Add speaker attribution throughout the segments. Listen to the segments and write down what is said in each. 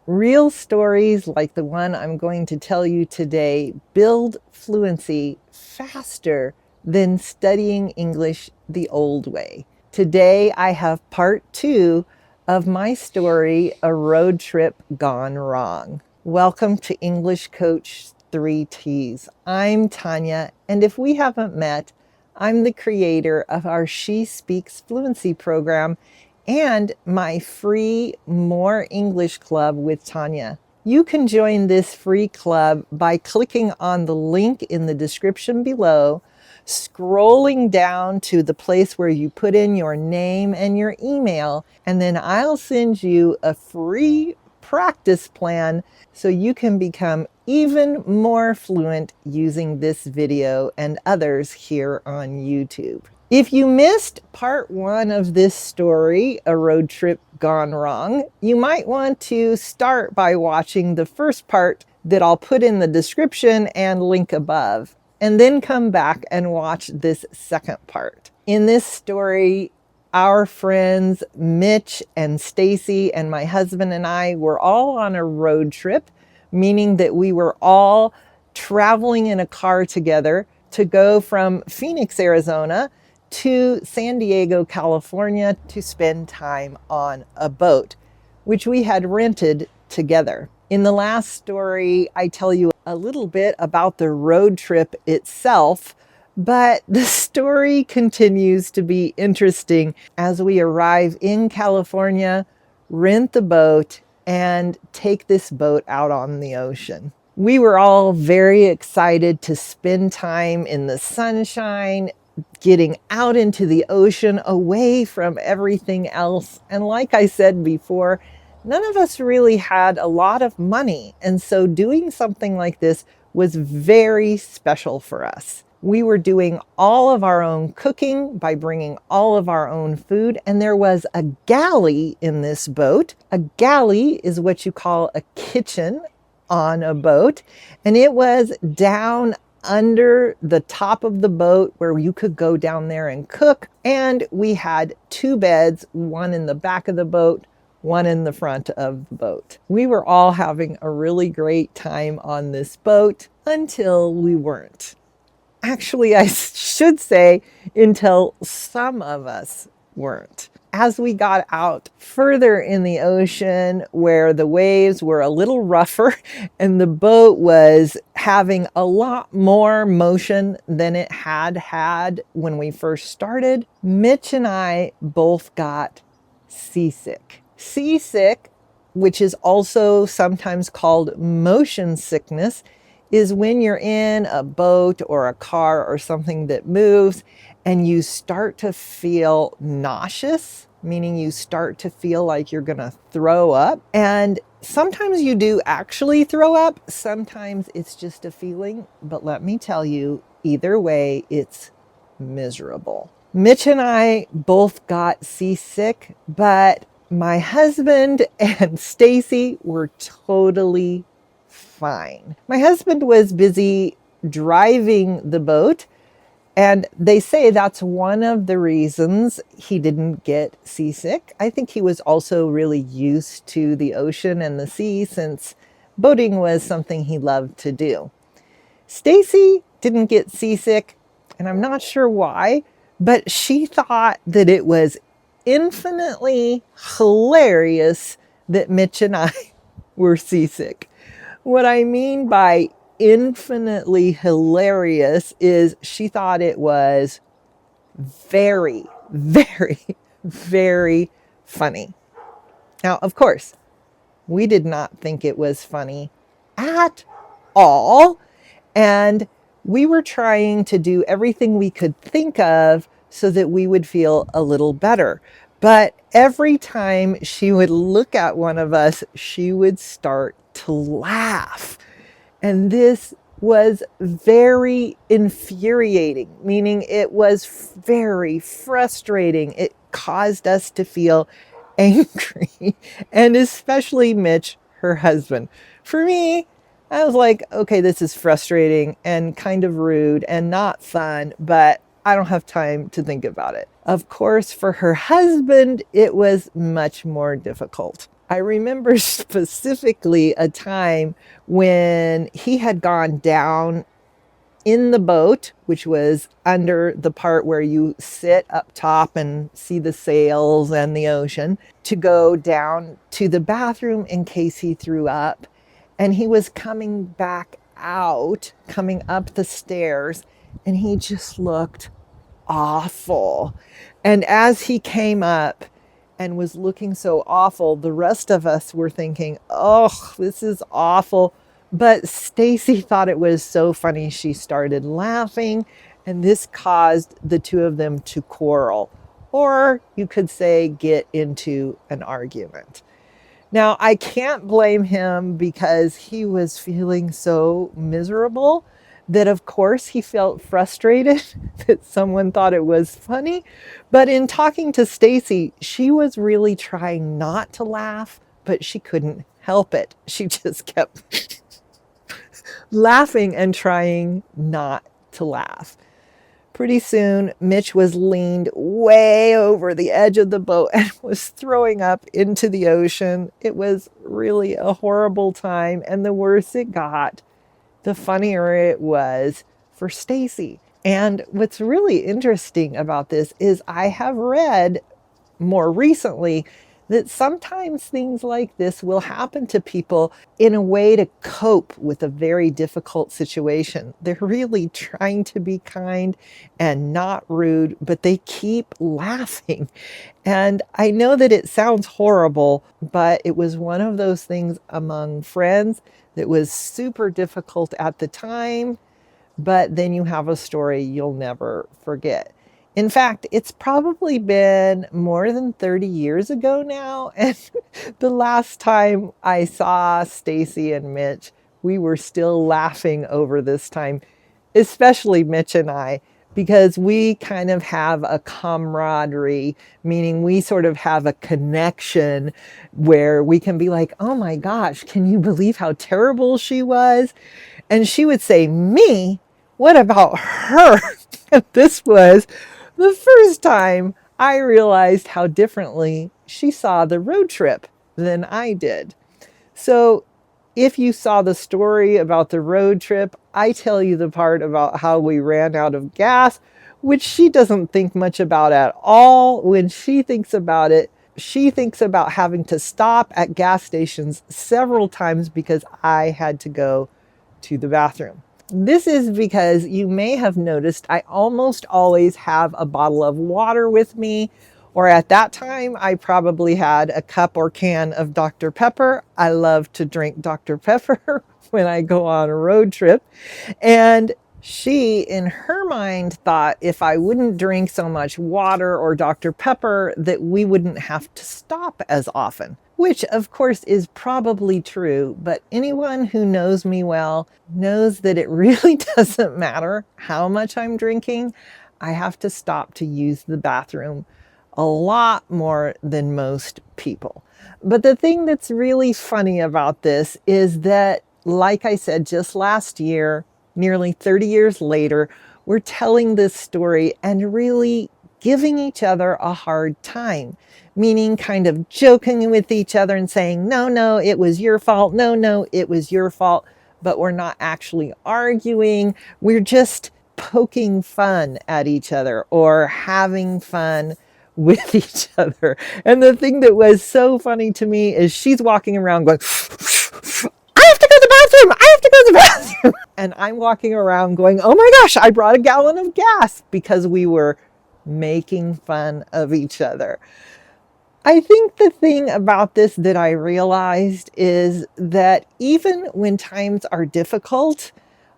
Speaker 1: Real stories like the one I'm going to tell you today build fluency faster than studying English the old way. Today I have part 2 of my story, A Road Trip Gone Wrong. Welcome to English Coach 3Ts. I'm Tanya, and if we haven't met, I'm the creator of our She Speaks Fluency program and my free More English Club with Tanya. You can join this free club by clicking on the link in the description below, scrolling down to the place where you put in your name and your email, and then I'll send you a free practice plan so you can become even more fluent using this video and others here on YouTube. If you missed part 1 of this story, A Road Trip Gone Wrong, you might want to start by watching the first part that I'll put in the description and link above, and then come back and watch this second part. In this story, our friends Mitch and Stacy and my husband and I were all on a road trip, meaning that we were all traveling in a car together to go from Phoenix, Arizona to San Diego, California to spend time on a boat, which we had rented together. In the last story, I tell you a little bit about the road trip itself, but the story continues to be interesting as we arrive in California, rent the boat, and take this boat out on the ocean. We were all very excited to spend time in the sunshine, getting out into the ocean away from everything else. And like I said before, none of us really had a lot of money. And so doing something like this was very special for us. We were doing all of our own cooking by bringing all of our own food. And there was a galley in this boat. A galley is what you call a kitchen on a boat. And it was down under the top of the boat where you could go down there and cook. And we had 2 beds, one in the back of the boat, one in the front of the boat. We were all having a really great time on this boat until we weren't. Actually, I should say until some of us weren't. As we got out further in the ocean where the waves were a little rougher and the boat was having a lot more motion than it had when we first started, Mitch and I both got seasick. Seasick, which is also sometimes called motion sickness, is when you're in a boat or a car or something that moves and you start to feel nauseous, meaning you start to feel like you're gonna throw up. And sometimes you do actually throw up, sometimes it's just a feeling, but let me tell you, either way, it's miserable. Mitch and I both got seasick, but my husband and Stacy were totally fine. My husband was busy driving the boat, and they say that's one of the reasons he didn't get seasick. I think he was also really used to the ocean and the sea since boating was something he loved to do. Stacy didn't get seasick, and I'm not sure why, but she thought that it was infinitely hilarious that Mitch and I were seasick. What I mean by infinitely hilarious is she thought it was very, very, very funny. Now, of course, we did not think it was funny at all. And we were trying to do everything we could think of so that we would feel a little better. But every time she would look at one of us, she would start to laugh. And this was very infuriating, meaning it was very frustrating. It caused us to feel angry, and especially Mitch, her husband. For me, I was like, okay, this is frustrating and kind of rude and not fun, but I don't have time to think about it. Of course, for her husband, it was much more difficult. I remember specifically a time when he had gone down in the boat, which was under the part where you sit up top and see the sails and the ocean, to go down to the bathroom in case he threw up. And he was coming back out, coming up the stairs, and he just looked awful. And as he came up and was looking so awful, the rest of us were thinking, oh, this is awful. But Stacy thought it was so funny. She started laughing, and this caused the two of them to quarrel, or you could say get into an argument. Now, I can't blame him because he was feeling so miserable that, of course, he felt frustrated that someone thought it was funny. But in talking to Stacy, she was really trying not to laugh, but she couldn't help it. She just kept laughing and trying not to laugh. Pretty soon, Mitch was leaned way over the edge of the boat and was throwing up into the ocean. It was really a horrible time, and the worse it got, the funnier it was for Stacy. And what's really interesting about this is I have read more recently that sometimes things like this will happen to people in a way to cope with a very difficult situation. They're really trying to be kind and not rude, but they keep laughing. And I know that it sounds horrible, but it was one of those things among friends that was super difficult at the time, but then you have a story you'll never forget. In fact, it's probably been more than 30 years ago now. And the last time I saw Stacy and Mitch, we were still laughing over this time, especially Mitch and I, because we kind of have a camaraderie, meaning we sort of have a connection where we can be like, oh my gosh, can you believe how terrible she was? And she would say, me? What about her? This was the first time I realized how differently she saw the road trip than I did. So if you saw the story about the road trip, I tell you the part about how we ran out of gas, which she doesn't think much about at all. When she thinks about it, she thinks about having to stop at gas stations several times because I had to go to the bathroom. This is because you may have noticed I almost always have a bottle of water with me, or at that time I probably had a cup or can of Dr. Pepper. I love to drink Dr. Pepper when I go on a road trip. And she, in her mind, thought if I wouldn't drink so much water or Dr. Pepper, that we wouldn't have to stop as often, which of course is probably true. But anyone who knows me well knows that it really doesn't matter how much I'm drinking. I have to stop to use the bathroom a lot more than most people. But the thing that's really funny about this is that, like I said, just last year, nearly 30 years later, we're telling this story and really giving each other a hard time, meaning kind of joking with each other and saying, no, it was your fault. No, it was your fault. But we're not actually arguing. We're just poking fun at each other or having fun with each other. And the thing that was so funny to me is she's walking around going, I have to go to the bathroom. I have to go to the bathroom. And I'm walking around going, oh my gosh, I brought a gallon of gas, because we were making fun of each other. I think the thing about this that I realized is that even when times are difficult,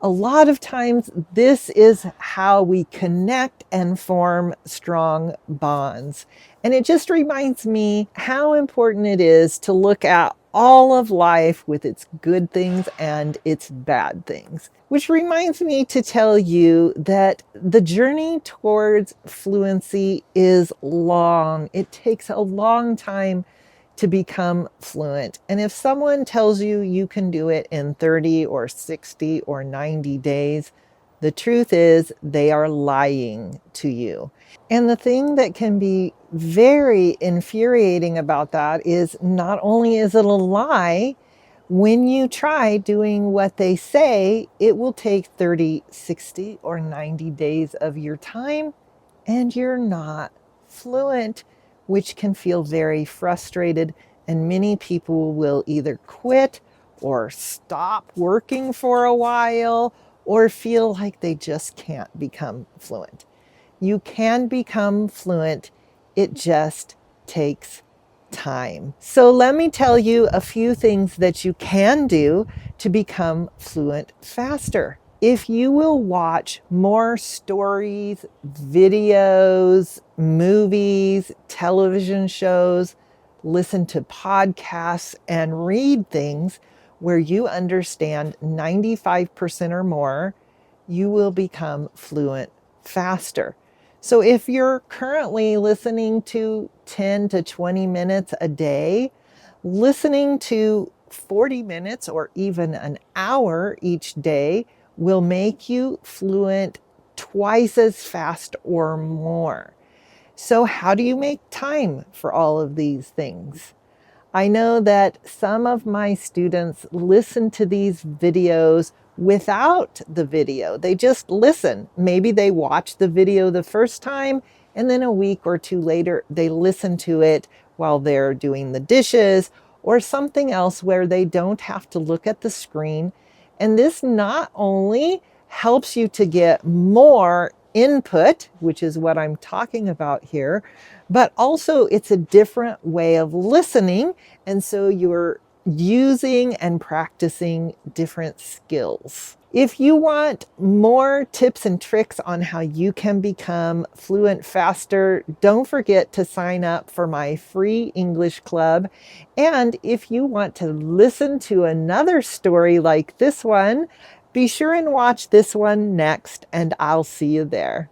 Speaker 1: a lot of times this is how we connect and form strong bonds. And it just reminds me how important it is to look at all of life with its good things and its bad things. Which reminds me to tell you that the journey towards fluency is long. It takes a long time to become fluent. And if someone tells you you can do it in 30 or 60 or 90 days, The truth is, they are lying to you. And the thing that can be very infuriating about that is not only is it a lie, when you try doing what they say, it will take 30, 60, or 90 days of your time, and you're not fluent, which can feel very frustrated. And many people will either quit or stop working for a while or feel like they just can't become fluent. You can become fluent, it just takes time. So let me tell you a few things that you can do to become fluent faster. If you will watch more stories, videos, movies, television shows, listen to podcasts, and read things where you understand 95% or more, you will become fluent faster. So if you're currently listening to 10 to 20 minutes a day, listening to 40 minutes or even an hour each day will make you fluent twice as fast or more. So how do you make time for all of these things? I know that some of my students listen to these videos without the video. They just listen. Maybe they watch the video the first time, and then a week or two later, they listen to it while they're doing the dishes or something else where they don't have to look at the screen. And this not only helps you to get more input, which is what I'm talking about here, but also it's a different way of listening. And so you're using and practicing different skills. If you want more tips and tricks on how you can become fluent faster, don't forget to sign up for my free English club. And if you want to listen to another story like this one, be sure and watch this one next, and I'll see you there.